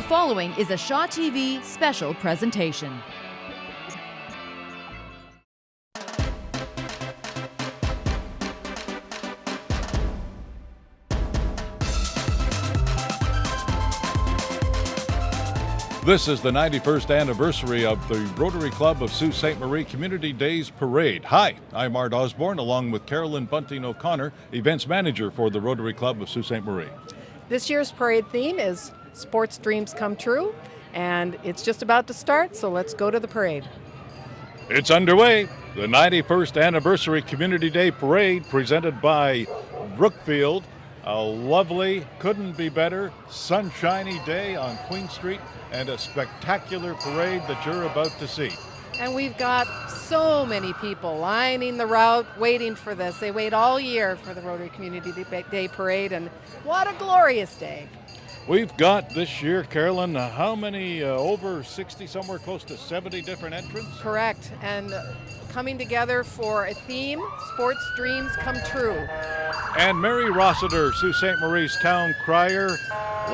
following is a Shaw TV special presentation. This is the 91st anniversary of the Rotary Club of Sault Ste. Marie Community Days Parade. Hi, I'm Art Osborne, along with Carolyn Bunting O'Connor, Events Manager for the Rotary Club of Sault Ste. Marie. This year's parade theme is Sports Dreams Come True, and it's just about to start, so let's go to the parade. It's underway. The 91st Anniversary Community Day Parade presented by Brookfield. A lovely, couldn't be better, sunshiny day on Queen Street and a spectacular parade that you're about to see. And we've got so many people lining the route waiting for this. They wait all year for the Rotary Community Day Parade, and what a glorious day. We've got this year, Carolyn, how many? Over 60, somewhere close to 70 different entrants? Correct, and coming together for a theme, Sports Dreams Come True. And Mary Rossiter, Sault Ste. Marie's town crier,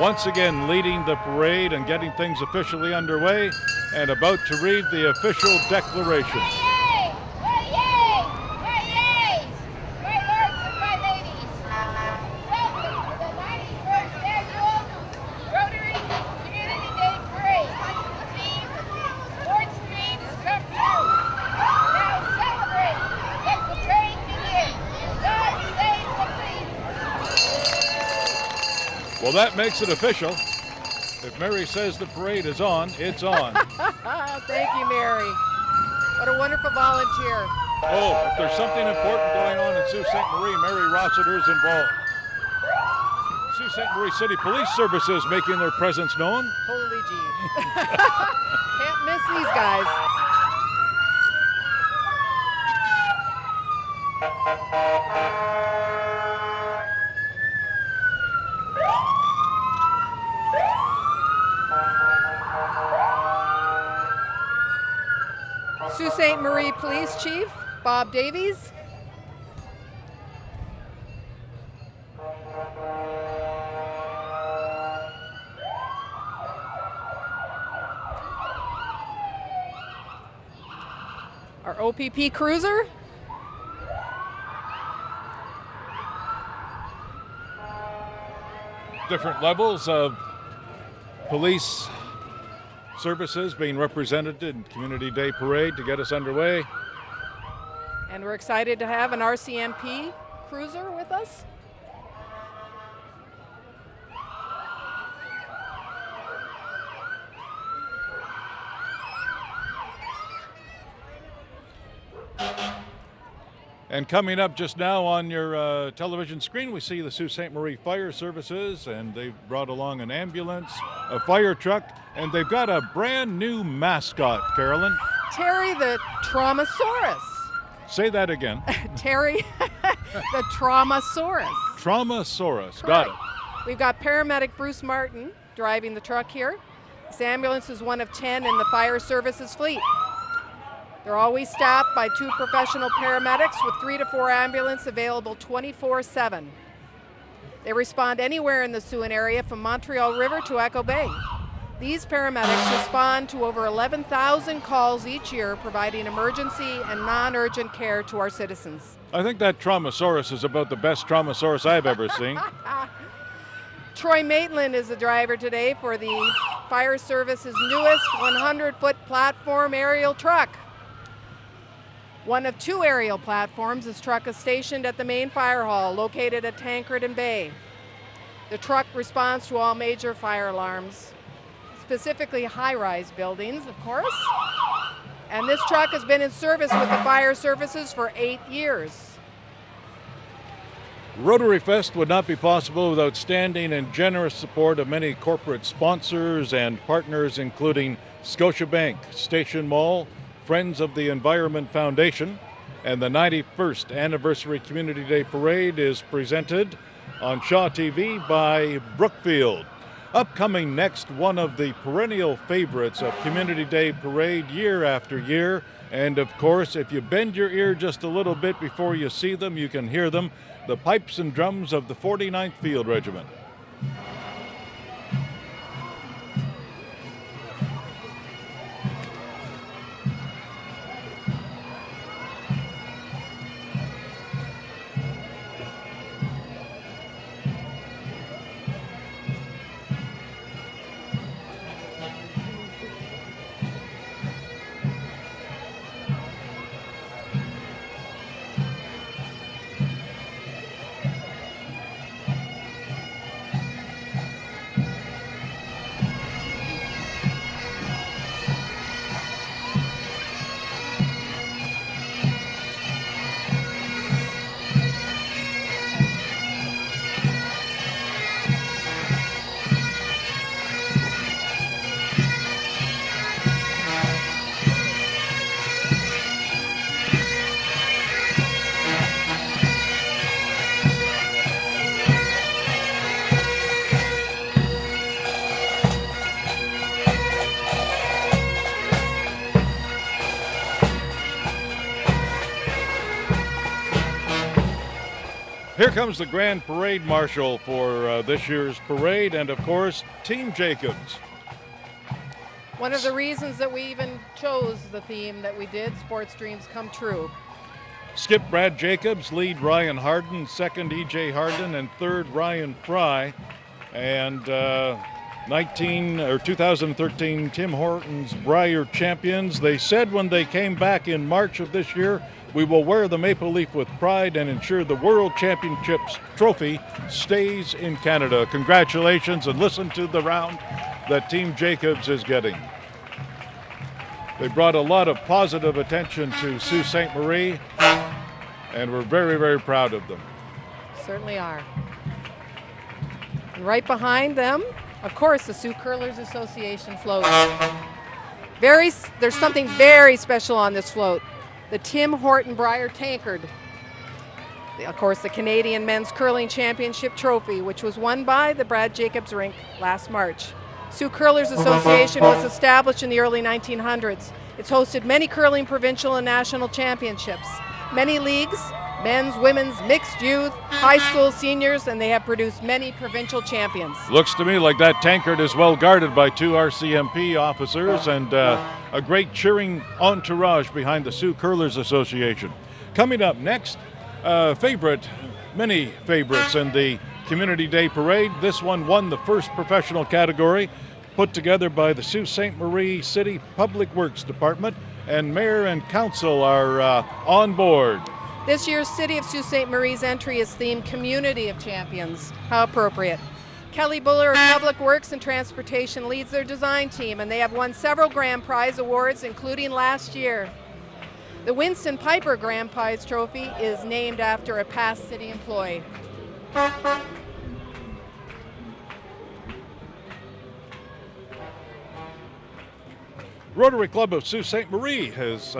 once again leading the parade and getting things officially underway and about to read the official declaration. Well, that makes it official. If Mary says the parade is on, it's on. Thank you, Mary. What a wonderful volunteer. Oh, if there's something important going on in Sault Ste. Marie, Mary Rossiter is involved. Sault Ste. Marie City Police Services making their presence known. Holy gee. Can't miss these guys. Sault Ste. Marie Police Chief Bob Davies. Our OPP cruiser. Different levels of police services being represented in Community Day Parade to get us underway. And we're excited to have an RCMP cruiser with us. And coming up just now on your television screen, we see the Sault Ste. Marie Fire Services, and they've brought along an ambulance, a fire truck, and they've got a brand new mascot, Carolyn. Terry the Traumasaurus. Say that again. Terry the Traumasaurus. Traumasaurus, got it. We've got paramedic Bruce Martin driving the truck here. This ambulance is one of 10 in the fire services fleet. They're always staffed by 2 professional paramedics with 3 to 4 ambulances available 24/7. They respond anywhere in the Siouan area from Montreal River to Echo Bay. These paramedics respond to over 11,000 calls each year, providing emergency and non-urgent care to our citizens. I think that Traumasaurus is about the best Traumasaurus I've ever seen. Troy Maitland is the driver today for the Fire Service's newest 100-foot platform aerial truck. One of 2 aerial platforms, this truck is stationed at the main fire hall located at Tancred and Bay. The truck responds to all major fire alarms, specifically high-rise buildings, of course. And this truck has been in service with the fire services for 8 years. Rotary Fest would not be possible without standing and generous support of many corporate sponsors and partners, including Scotiabank, Station Mall, Friends of the Environment Foundation, and the 91st Anniversary Community Day Parade is presented on Shaw TV by Brookfield. Upcoming next, one of the perennial favorites of Community Day Parade year after year, and of course, if you bend your ear just a little bit before you see them, you can hear them, the pipes and drums of the 49th Field Regiment. Here comes the Grand Parade Marshal for this year's parade, and of course, Team Jacobs. One of the reasons that we even chose the theme that we did, Sports Dreams Come True. Skip Brad Jacobs, lead Ryan Harden, second E.J. Harden, and third Ryan Fry. And 2013 Tim Hortons Brier champions. They said when they came back in March of this year, we will wear the maple leaf with pride and ensure the World Championships trophy stays in Canada. Congratulations, and listen to the round that Team Jacobs is getting. They brought a lot of positive attention to Sault Ste. Marie, and we're very, very proud of them. Certainly are. And right behind them, of course, the Sioux Curlers Association float. There's something very special on this float. The Tim Horton Brier Tankard. Of course, the Canadian Men's Curling Championship trophy, which was won by the Brad Jacobs rink last March. Sioux Curlers Association was established in the early 1900s. It's hosted many curling provincial and national championships, many leagues, men's, women's, mixed youth, high school seniors, and they have produced many provincial champions. Looks to me like that tankard is well guarded by two RCMP officers and a great cheering entourage behind the Sioux Curlers Association. Coming up next, many favorites in the Community Day Parade. This one won the first professional category, put together by the Sault Ste. Marie City Public Works Department, and Mayor and Council are on board. This year's City of Sault Ste. Marie's entry is themed Community of Champions. How appropriate. Kelly Buller of Public Works and Transportation leads their design team, and they have won several Grand Prize awards, including last year. The Winston Piper Grand Prize Trophy is named after a past city employee. Rotary Club of Sault Ste. Marie has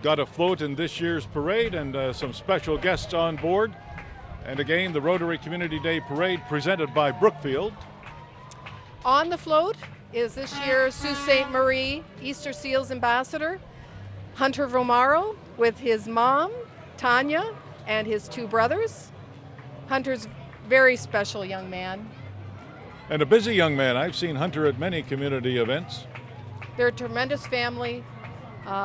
got a float in this year's parade and some special guests on board. And again, the Rotary Community Day Parade presented by Brookfield. On the float is this year's Sault Ste. Marie Easter Seals Ambassador, Hunter Romaro, with his mom, Tanya, and his two brothers. Hunter's a very special young man. And a busy young man. I've seen Hunter at many community events. They're a tremendous family,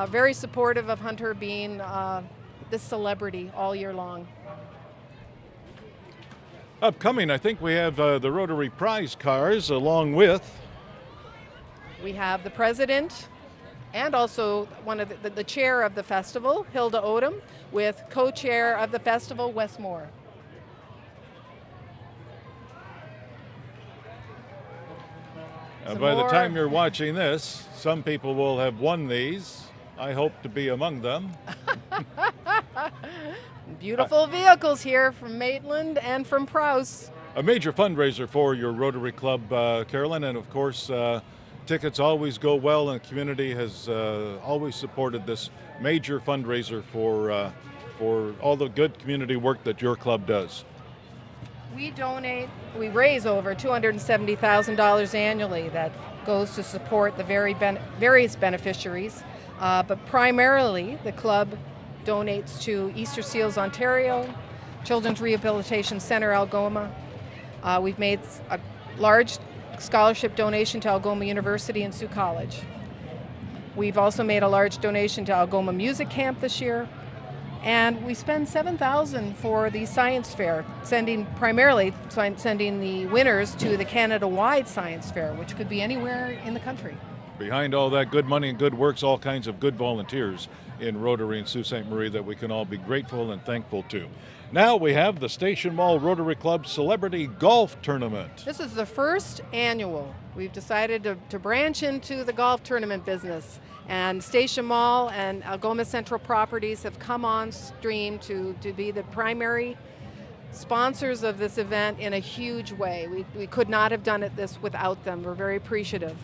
very supportive of Hunter being this celebrity all year long. Upcoming, I think we have the Rotary prize cars along with. We have the president and also one of the chair of the festival, Hilda Odom, with co-chair of the festival, Wes Moore. By the time you're watching this, some people will have won these. I hope to be among them. Beautiful vehicles here from Maitland and from Prowse. A major fundraiser for your Rotary Club, Carolyn, and of course, tickets always go well, and the community has always supported this major fundraiser for all the good community work that your club does. We raise over $270,000 annually that goes to support the various beneficiaries, but primarily the club donates to Easter Seals Ontario, Children's Rehabilitation Center Algoma. We've made a large scholarship donation to Algoma University and Sioux College. We've also made a large donation to Algoma Music Camp this year. And we spend $7,000 for the science fair, sending the winners to the Canada-wide science fair, which could be anywhere in the country. Behind all that good money and good works, all kinds of good volunteers in Rotary and Sault Ste. Marie that we can all be grateful and thankful to. Now we have the Station Mall Rotary Club Celebrity Golf Tournament. This is the first annual. We've decided to branch into the golf tournament business. And Station Mall and Algoma Central Properties have come on stream to be the primary sponsors of this event in a huge way. We could not have done this without them. We're very appreciative.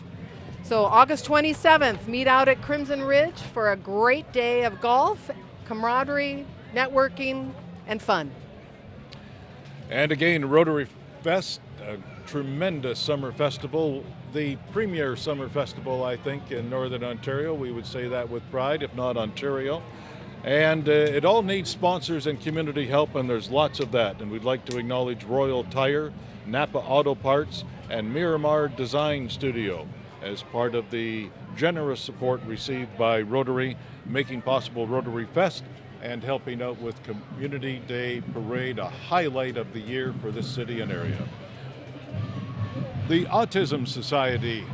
So August 27th, meet out at Crimson Ridge for a great day of golf, camaraderie, networking, and fun. And again, Rotary Fest, a tremendous summer festival, the premier summer festival, I think, in Northern Ontario. We would say that with pride, if not Ontario. And it all needs sponsors and community help, and there's lots of that. And we'd like to acknowledge Royal Tire, Napa Auto Parts, and Miramar Design Studio as part of the generous support received by Rotary, making possible Rotary Fest and helping out with Community Day Parade, a highlight of the year for this city and area. The Autism Society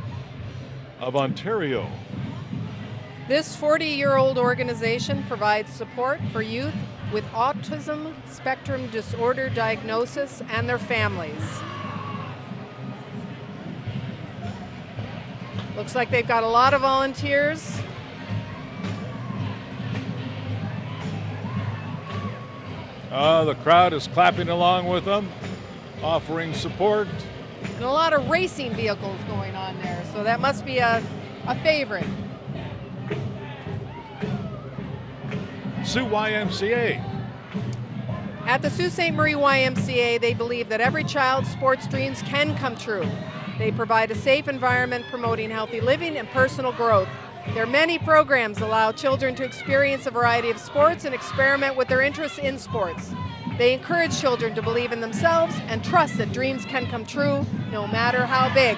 of Ontario. This 40-year-old organization provides support for youth with autism spectrum disorder diagnosis and their families. Looks like they've got a lot of volunteers. The crowd is clapping along with them, offering support. And a lot of racing vehicles going on there, so that must be a favorite. Sioux YMCA. At the Sault Ste. Marie YMCA, they believe that every child's sports dreams can come true. They provide a safe environment promoting healthy living and personal growth. Their many programs allow children to experience a variety of sports and experiment with their interests in sports. They encourage children to believe in themselves and trust that dreams can come true, no matter how big.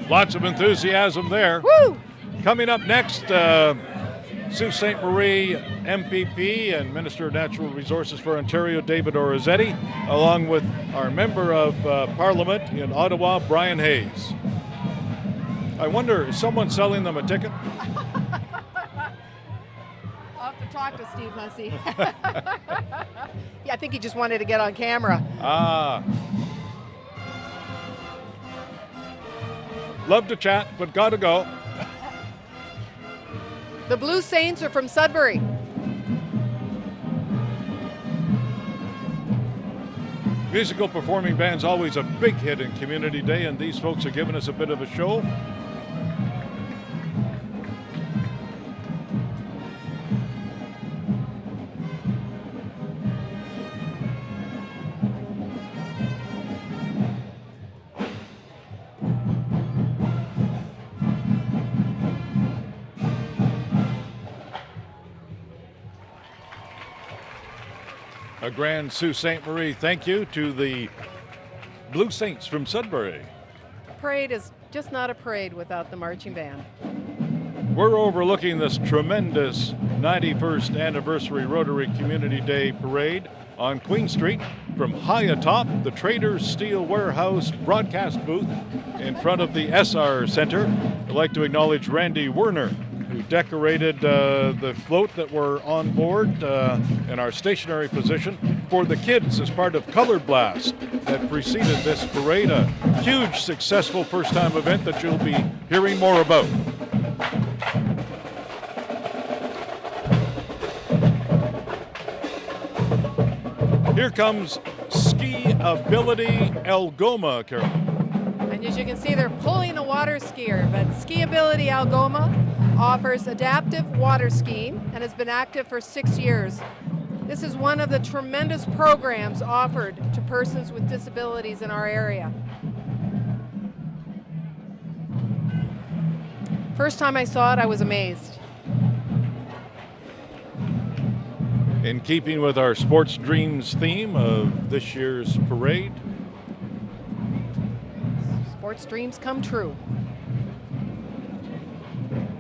Lots of enthusiasm there. Woo! Coming up next, Sault Ste. Marie MPP and Minister of Natural Resources for Ontario, David Orizetti, along with our Member of Parliament in Ottawa, Brian Hayes. I wonder, is someone selling them a ticket? I'll have to talk to Steve Hussey. Yeah, I think he just wanted to get on camera. Love to chat, but gotta go. The Blue Saints are from Sudbury. Musical performing band's always a big hit in Community Day, and these folks are giving us a bit of a show. A grand Sault Ste. Marie thank you to the Blue Saints from Sudbury. Parade is just not a parade without the marching band. We're overlooking this tremendous 91st anniversary Rotary Community Day Parade on Queen Street from high atop the Traders Steel Warehouse broadcast booth in front of the SR Center. I'd like to acknowledge Randy Werner, who decorated the float that we're on board in our stationary position for the kids as part of Color Blast that preceded this parade. A huge, successful first-time event that you'll be hearing more about. Here comes Ski Ability Algoma, Carol. And as you can see, they're pulling a water skier, but Ski Ability Algoma offers adaptive water skiing and has been active for 6 years. This is one of the tremendous programs offered to persons with disabilities in our area. First time I saw it, I was amazed. In keeping with our Sports Dreams theme of this year's parade. Sports dreams come true.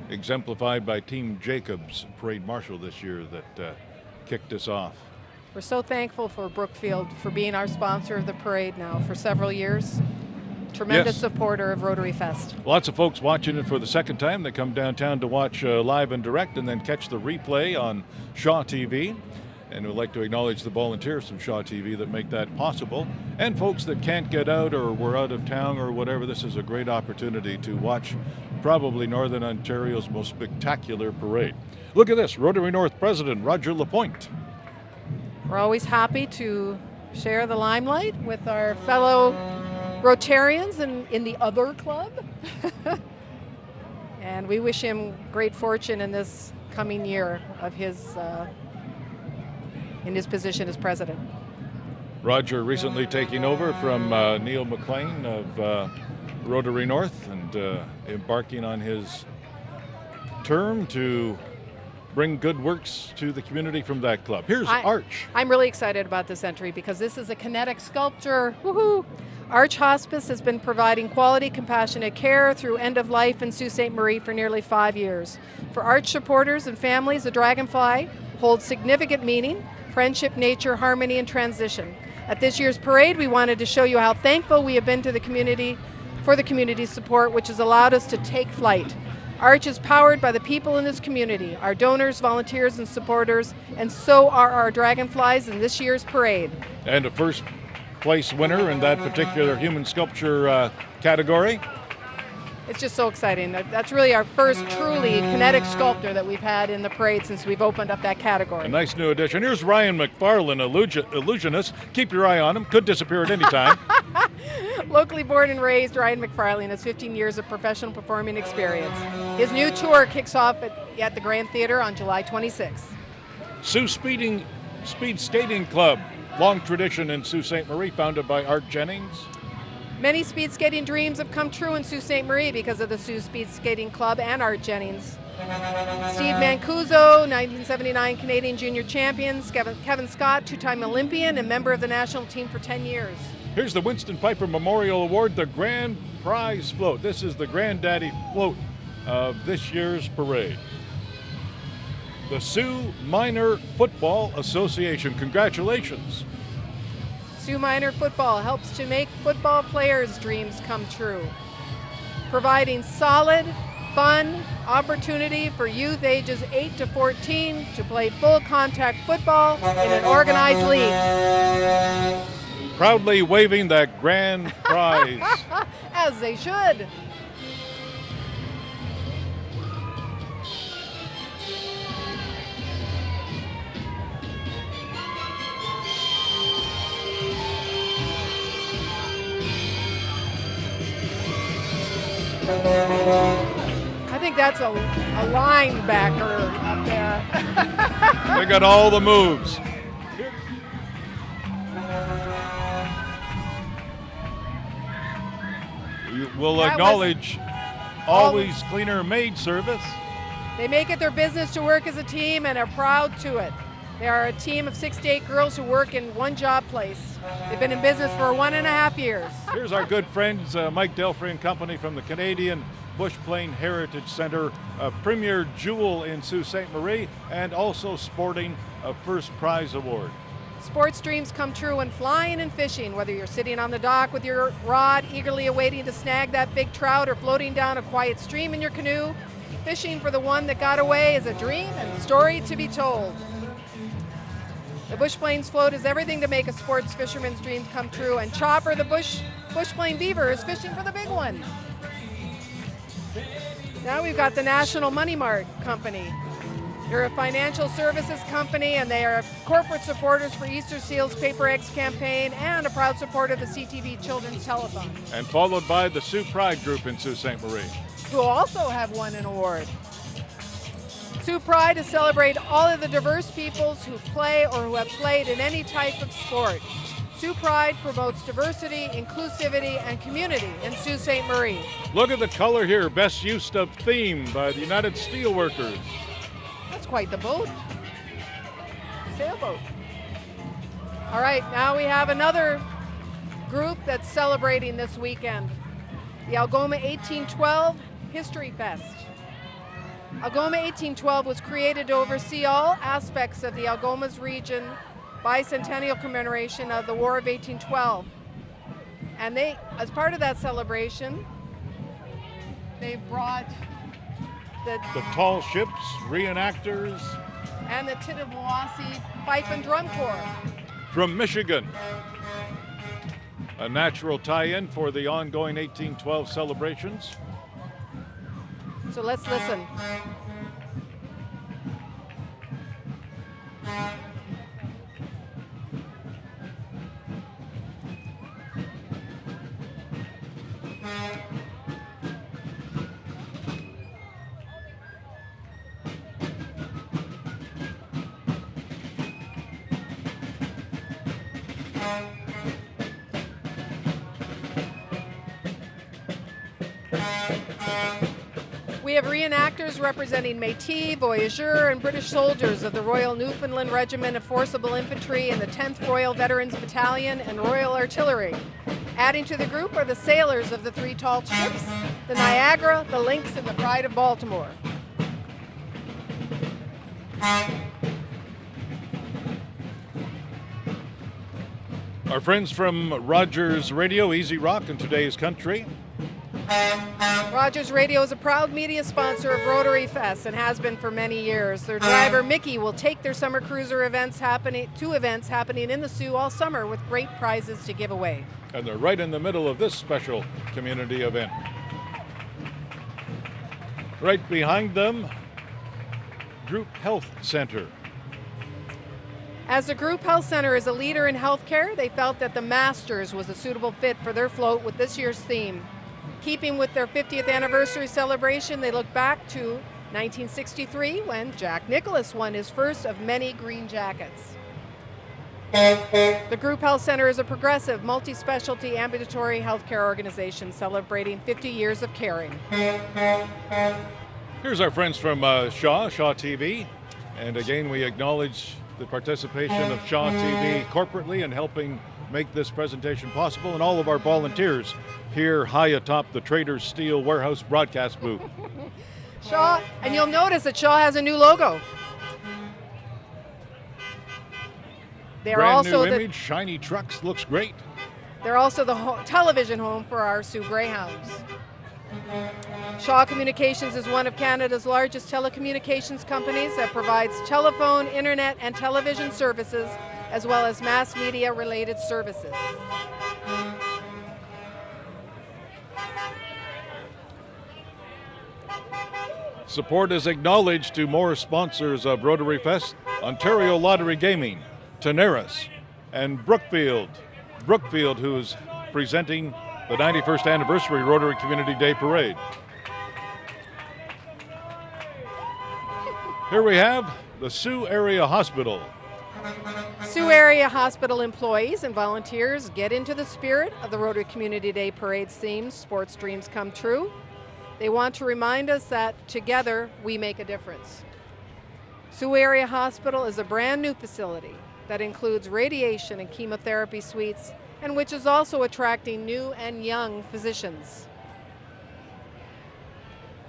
Exemplified by Team Jacobs, parade marshal this year that kicked us off. We're so thankful for Brookfield for being our sponsor of the parade now for several years. Tremendous supporter of Rotary Fest. Lots of folks watching it for the second time. They come downtown to watch live and direct and then catch the replay on Shaw TV. And we'd like to acknowledge the volunteers from Shaw TV that make that possible. And folks that can't get out or were out of town or whatever, this is a great opportunity to watch probably Northern Ontario's most spectacular parade. Look at this, Rotary North President Roger Lapointe. We're always happy to share the limelight with our fellow Rotarians in the other club. And we wish him great fortune in this coming year of his in his position as president. Roger recently taking over from Neil McLean of Rotary North and embarking on his term to bring good works to the community from that club. Here's Arch. I'm really excited about this entry because this is a kinetic sculpture. Woohoo! Arch Hospice has been providing quality, compassionate care through end of life in Sault Ste. Marie for nearly 5 years. For Arch supporters and families, the dragonfly holds significant meaning: friendship, nature, harmony, and transition. At this year's parade, we wanted to show you how thankful we have been to the community for the community's support, which has allowed us to take flight. Arch is powered by the people in this community, our donors, volunteers, and supporters, and so are our dragonflies in this year's parade. And a first place winner in that particular human sculpture category. It's just so exciting. That's really our first truly kinetic sculptor that we've had in the parade since we've opened up that category. A nice new addition. Here's Ryan McFarlane, illusionist. Keep your eye on him. Could disappear at any time. Locally born and raised, Ryan McFarlane has 15 years of professional performing experience. His new tour kicks off at the Grand Theatre on July 26th. Speed Skating Club, long tradition in Sault Ste. Marie, founded by Art Jennings. Many speed skating dreams have come true in Sault Ste. Marie because of the Sault Speed Skating Club and Art Jennings. Steve Mancuso, 1979 Canadian Junior Champions. Kevin Scott, two-time Olympian and member of the national team for 10 years. Here's the Winston Piper Memorial Award, the Grand Prize Float. This is the granddaddy float of this year's parade. The Sioux Minor Football Association, congratulations. Sioux Minor Football helps to make football players' dreams come true, providing solid, fun opportunity for youth ages 8 to 14 to play full contact football in an organized league. Proudly waving that grand prize. As they should. I think that's a linebacker up there. They got all the moves. We'll acknowledge Always Cleaner Maid Service. They make it their business to work as a team and are proud to it. They are a team of 6 to 8 girls who work in one job place. They've been in business for 1.5 years. Here's our good friends, Mike Delfrey and company from the Canadian Bush Plain Heritage Center, a premier jewel in Sault Ste. Marie, and also sporting a first prize award. Sports dreams come true when flying and fishing, whether you're sitting on the dock with your rod, eagerly awaiting to snag that big trout, or floating down a quiet stream in your canoe. Fishing for the one that got away is a dream and story to be told. The Bush Plains float is everything to make a sports fisherman's dreams come true, and Chopper, the Bush Plain beaver, is fishing for the big one. Now we've got the National Money Mart Company. They're a financial services company, and they are corporate supporters for Easter Seals Paper Eggs campaign and a proud supporter of the CTV Children's Telethon. And followed by the Sioux Pride Group in Sault Ste. Marie, who also have won an award. Sioux Pride to celebrate all of the diverse peoples who play or who have played in any type of sport. Sioux Pride promotes diversity, inclusivity, and community in Sault Ste. Marie. Look at the color here, best use of theme by the United Steelworkers. That's quite the boat. Sailboat. All right, now we have another group that's celebrating this weekend. The Algoma 1812 History Fest. Algoma 1812 was created to oversee all aspects of the Algoma's region bicentennial commemoration of the War of 1812. And they, as part of that celebration, they brought the tall ships, reenactors, and the Tittabawassee Fife and Drum Corps. From Michigan. A natural tie-in for the ongoing 1812 celebrations. So let's listen. We We have reenactors representing Métis, Voyageurs, and British soldiers of the Royal Newfoundland Regiment of Forcible Infantry and the 10th Royal Veterans Battalion and Royal Artillery. Adding to the group are the sailors of the 3 tall ships, the Niagara, the Lynx, and the Pride of Baltimore. Our friends from Rogers Radio, Easy Rock in today's country. Rogers Radio is a proud media sponsor of Rotary Fest and has been for many years. Their driver, Mickey, will take their summer cruiser events happening in the Soo all summer with great prizes to give away. And they're right in the middle of this special community event. Right behind them, Group Health Center. As the Group Health Center is a leader in healthcare, they felt that the Masters was a suitable fit for their float with this year's theme. Keeping with their 50th anniversary celebration, they look back to 1963 when Jack Nicklaus won his first of many green jackets. The Group Health Center is a progressive, multi-specialty ambulatory healthcare organization celebrating 50 years of caring. Here's our friends from Shaw TV. And again, we acknowledge the participation of Shaw TV corporately in helping make this presentation possible, and all of our volunteers here high atop the Traders Steel Warehouse broadcast booth. Shaw, and you'll notice that Shaw has a new logo. They're Brand also new image, shiny trucks, looks great. They're also the television home for our Soo Greyhounds. Shaw Communications is one of Canada's largest telecommunications companies that provides telephone, internet, and television services, as well as mass media related services. Support is acknowledged to more sponsors of Rotary Fest: Ontario Lottery Gaming, Tenaris, and Brookfield. Brookfield, who's presenting the 91st anniversary Rotary Community Day Parade. Here we have the Soo Area Hospital. Soo Area Hospital employees and volunteers get into the spirit of the Rotary Community Day Parade's theme, Sports Dreams Come True. They want to remind us that together we make a difference. Soo Area Hospital is a brand new facility that includes radiation and chemotherapy suites, and which is also attracting new and young physicians.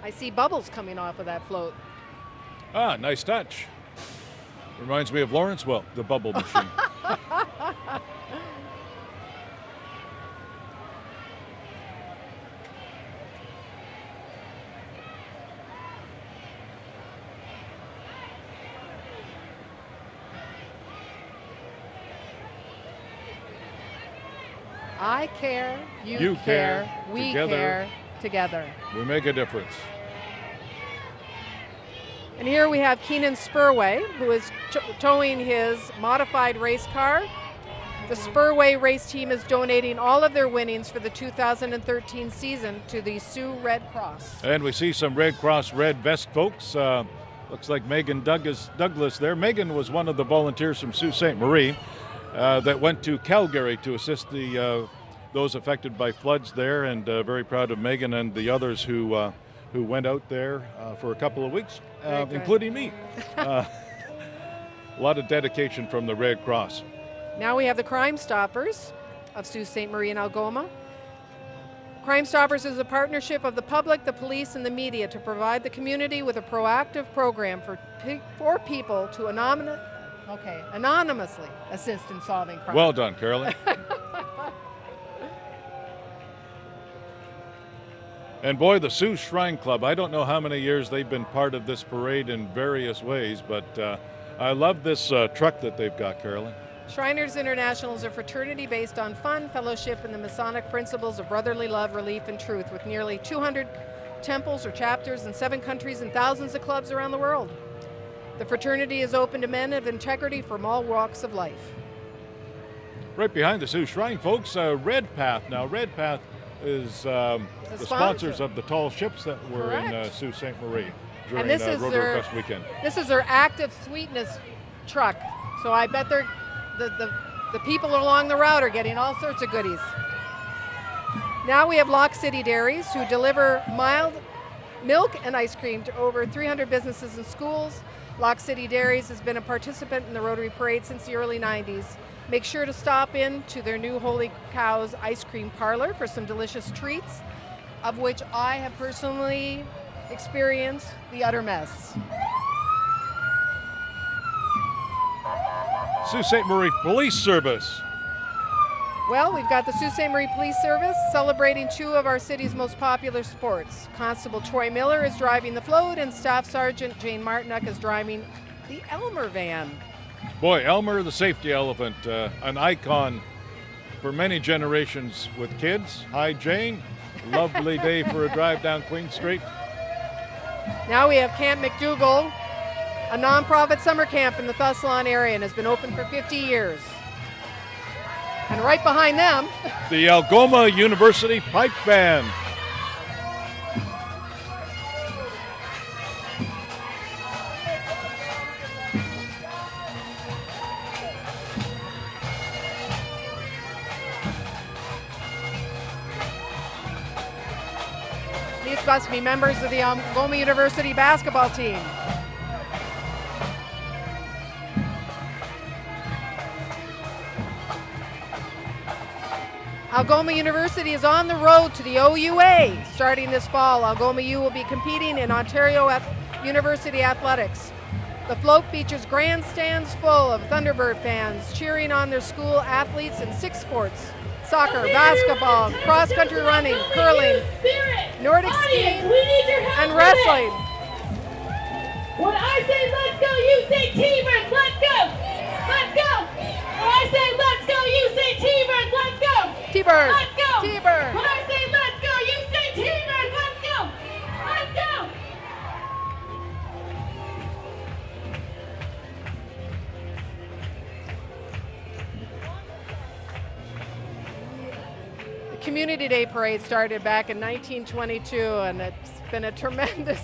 I see bubbles coming off of that float. Ah, nice touch. Reminds me of Lawrenceville, the bubble machine. I care, you care, we care together. We make a difference. And here we have Keenan Spurway, who is towing his modified race car. The Spurway race team is donating all of their winnings for the 2013 season to the Soo Red Cross. And we see some Red Cross red vest folks. Looks like Megan Douglas there. Megan was one of the volunteers from Sault Ste. Marie that went to Calgary to assist those affected by floods there, and very proud of Megan and the others who went out there for a couple of weeks, including me. A lot of dedication from the Red Cross. Now we have the Crime Stoppers of Sault Ste. Marie and Algoma. Crime Stoppers is a partnership of the public, the police, and the media to provide the community with a proactive program for people to anonymously assist in solving crime. Well done, Carolyn. And boy, the Sioux Shrine Club, I don't know how many years they've been part of this parade in various ways, but I love this truck that they've got, Carolyn. Shriners International is a fraternity based on fun, fellowship, and the Masonic principles of brotherly love, relief, and truth, with nearly 200 temples or chapters in 7 countries and thousands of clubs around the world. The fraternity is open to men of integrity from all walks of life. Right behind the Sioux Shrine, folks, Red Path. Now, Red Path is the sponsors of the tall ships that were in Sault Ste. Marie during Rotary Fest weekend. This is their active sweetness truck, so I bet the people along the route are getting all sorts of goodies. Now we have Lock City Dairies, who deliver mild milk and ice cream to over 300 businesses and schools. Lock City Dairies has been a participant in the Rotary Parade since the early 90s. Make sure to stop in to their new Holy Cows ice cream parlor for some delicious treats, of which I have personally experienced the utter mess. Sault Ste. Marie Police Service. Well, we've got the Sault Ste. Marie Police Service celebrating two of our city's most popular sports. Constable Troy Miller is driving the float, and Staff Sergeant Jane Martinuck is driving the Elmer van. Boy, Elmer the safety elephant, an icon for many generations with kids. Hi, Jane. Lovely day for a drive down Queen Street. Now we have Camp McDougall, a nonprofit summer camp in the Thessalon area, and has been open for 50 years. And right behind them, the Algoma University Pipe Band. these must be members of the Algoma University basketball team. Algoma University is on the road to the OUA. Starting this fall, Algoma U will be competing in Ontario University Athletics. The float features grandstands full of Thunderbird fans cheering on their school athletes in 6 sports: soccer, basketball, cross-country running, curling, Nordic skiing, and wrestling. When I say let's go, you say T-Birds, let's go! Let's go! When I say let's go, you say T-Birds, let's go! T-Bird. Let's go! T-Bird. When I say let's go, you say T-Birds, let's go! Let's go! The Community Day Parade started back in 1922, and it's been a tremendous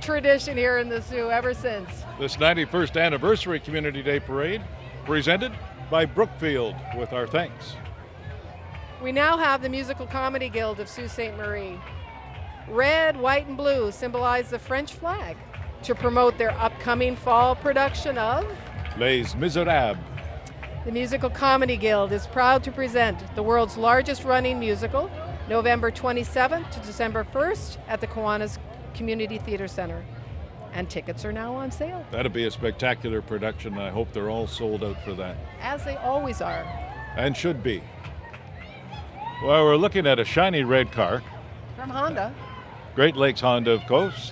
tradition here in the Soo ever since. This 91st anniversary Community Day Parade presented by Brookfield with our thanks. We now have the Musical Comedy Guild of Sault Ste. Marie. Red, white, and blue symbolize the French flag to promote their upcoming fall production of Les Miserables. The Musical Comedy Guild is proud to present the world's largest running musical, November 27th to December 1st at the Kiwanis Community Theatre Center. And tickets are now on sale, That'll be a spectacular production. I hope they're all sold out for that. as they always are. And should be. Well, we're looking at a shiny red car. From Honda. Great Lakes Honda, of course.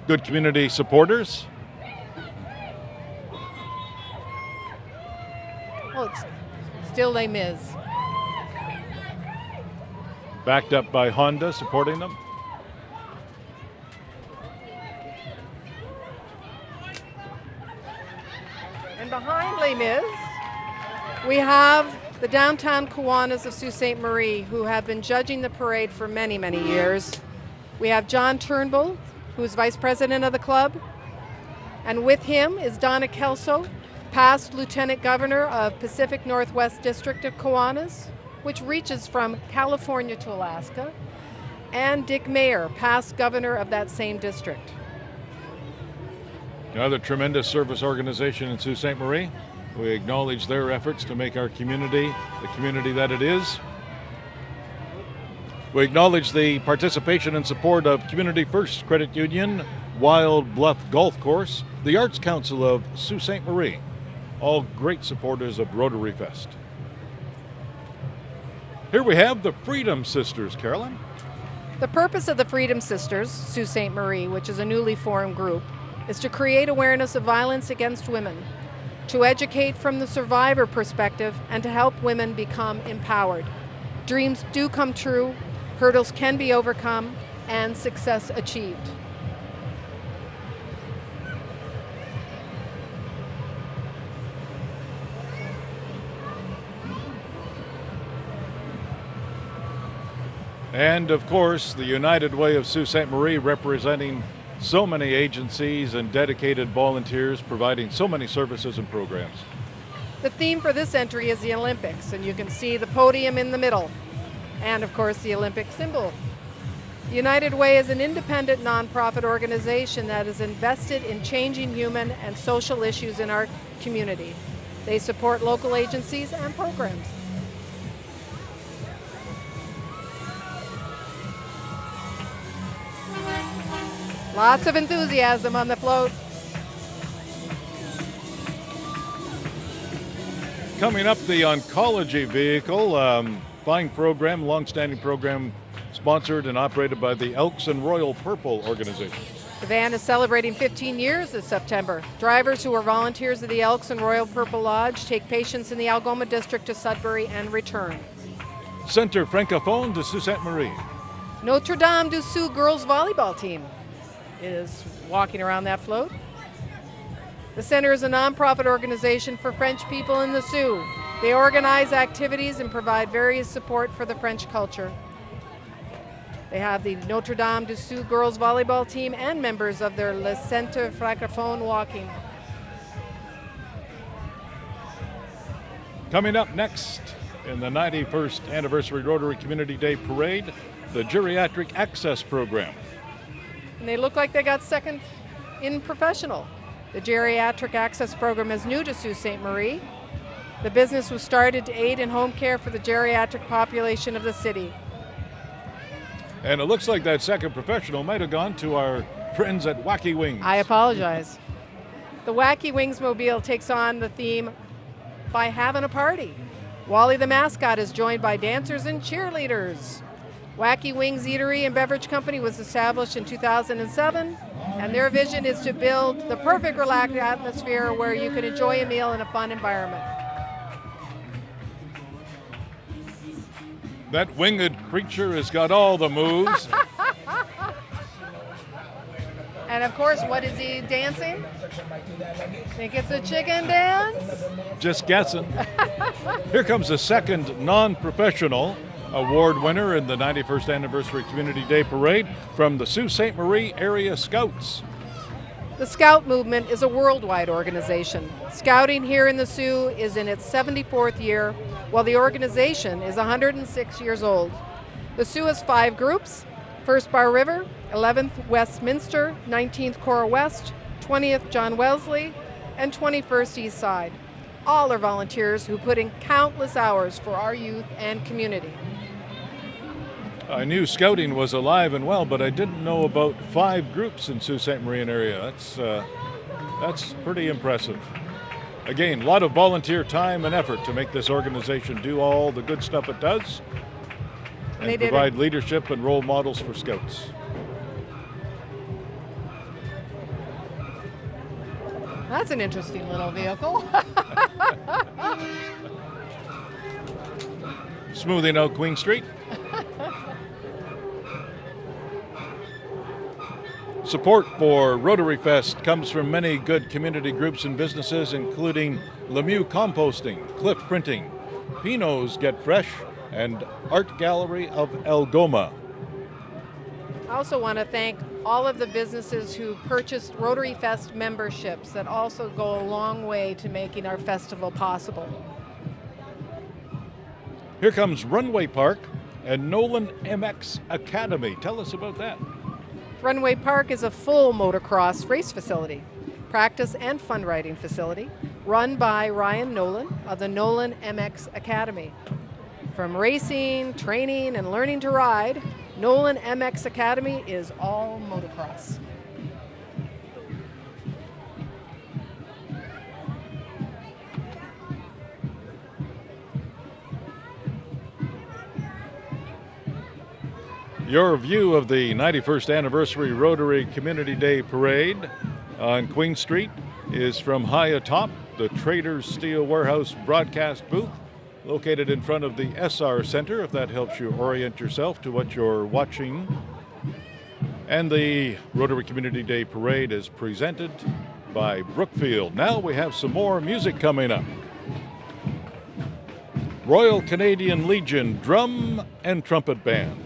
Good community supporters. Oh, it's still Les Mis. Backed up by Honda supporting them. And behind Les Mis, we have the downtown Kiwanis of Sault Ste. Marie, who have been judging the parade for many, many years. We have John Turnbull, who's vice president of the club, and with him is Donna Kelso, past lieutenant governor of Pacific Northwest District of Kiwanis, which reaches from California to Alaska, and Dick Mayer, past governor of that same district. Another tremendous service organization in Sault Ste. Marie. We acknowledge their efforts to make our community the community that it is. We acknowledge the participation and support of Community First Credit Union, Wild Bluff Golf Course, the Arts Council of Sault Ste. Marie, all great supporters of Rotary Fest. Here we have the Freedom Sisters, Carolyn. The purpose of the Freedom Sisters, Sault Ste. Marie, which is a newly formed group, is to create awareness of violence against women, to educate from the survivor perspective, and to help women become empowered. Dreams do come true, hurdles can be overcome, and success achieved. And of course, the United Way of Sault Ste. Marie, representing so many agencies and dedicated volunteers providing so many services and programs. The theme for this entry is the Olympics, and you can see the podium in the middle, and of course the Olympic symbol. United Way is an independent nonprofit organization that is invested in changing human and social issues in our community. They support local agencies and programs. Lots of enthusiasm on the float. Coming up, the oncology vehicle, fine program, long-standing program, sponsored and operated by the Elks and Royal Purple organization. The van is celebrating 15 years this September. Drivers who are volunteers of the Elks and Royal Purple Lodge take patients in the Algoma district to Sudbury and return. Centre Francophone de Sault Ste. Marie. Notre Dame du Sioux girls volleyball team is walking around that float. The center is a nonprofit organization for French people in the Sioux. They organize activities and provide various support for the French culture. They have the Notre Dame du Sioux girls volleyball team and members of their Le Centre Francophone walking. Coming up next in the 91st Anniversary Rotary Community Day Parade, the Geriatric Access Program. And they look like they got second in professional. The Geriatric Access Program is new to Sault Ste. Marie. The business was started to aid in home care for the geriatric population of the city. And it looks like that second professional might have gone to our friends at Wacky Wings. I apologize. The Wacky Wings mobile takes on the theme by having a party. Wally the mascot is joined by dancers and cheerleaders. Wacky Wings Eatery and Beverage Company was established in 2007, and their vision is to build the perfect relaxed atmosphere where you can enjoy a meal in a fun environment. That winged creature has got all the moves. And of course, what is he dancing? Think it's a chicken dance? Just guessing. Here comes the second non-professional award winner in the 91st Anniversary Community Day Parade from the Sault Ste. Marie Area Scouts. The Scout movement is a worldwide organization. Scouting here in the Sioux is in its 74th year, while the organization is 106 years old. The Sioux has 5 groups: 1st Bar River, 11th Westminster, 19th Cora West, 20th John Wesley, and 21st East Side. All are volunteers who put in countless hours for our youth and community. I knew scouting was alive and well, but I didn't know about 5 groups in Sault Ste. Marie area. That's pretty impressive. Again, a lot of volunteer time and effort to make this organization do all the good stuff it does and provide leadership and role models for scouts. That's an interesting little vehicle. Smoothing out Queen Street. Support for Rotary Fest comes from many good community groups and businesses, including Lemieux Composting, Cliff Printing, Pinot's Get Fresh, and Art Gallery of Algoma. I also want to thank all of the businesses who purchased Rotary Fest memberships that also go a long way to making our festival possible. Here comes Runway Park and Nolan MX Academy. Tell us about that. Runway Park is a full motocross race facility, practice and fun riding facility, run by Ryan Nolan of the Nolan MX Academy. From racing, training, and learning to ride, Nolan MX Academy is all motocross. Your view of the 91st Anniversary Rotary Community Day Parade on Queen Street is from high atop the Traders Steel Warehouse broadcast booth, located in front of the SR Center, if that helps you orient yourself to what you're watching. And the Rotary Community Day Parade is presented by Brookfield. Now we have some more music coming up. Royal Canadian Legion Drum and Trumpet Band.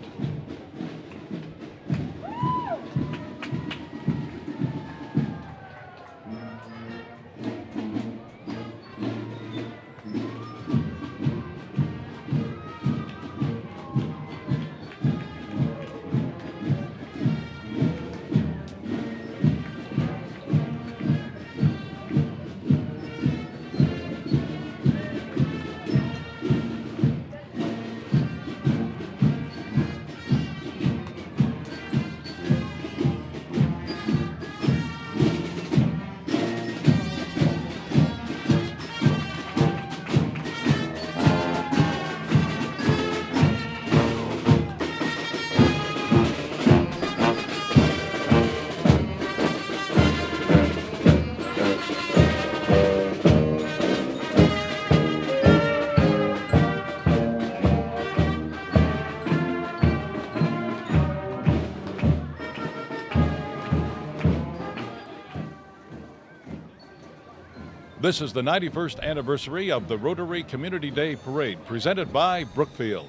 This is the 91st anniversary of the Rotary Community Day Parade, presented by Brookfield.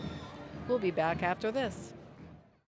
We'll be back after this.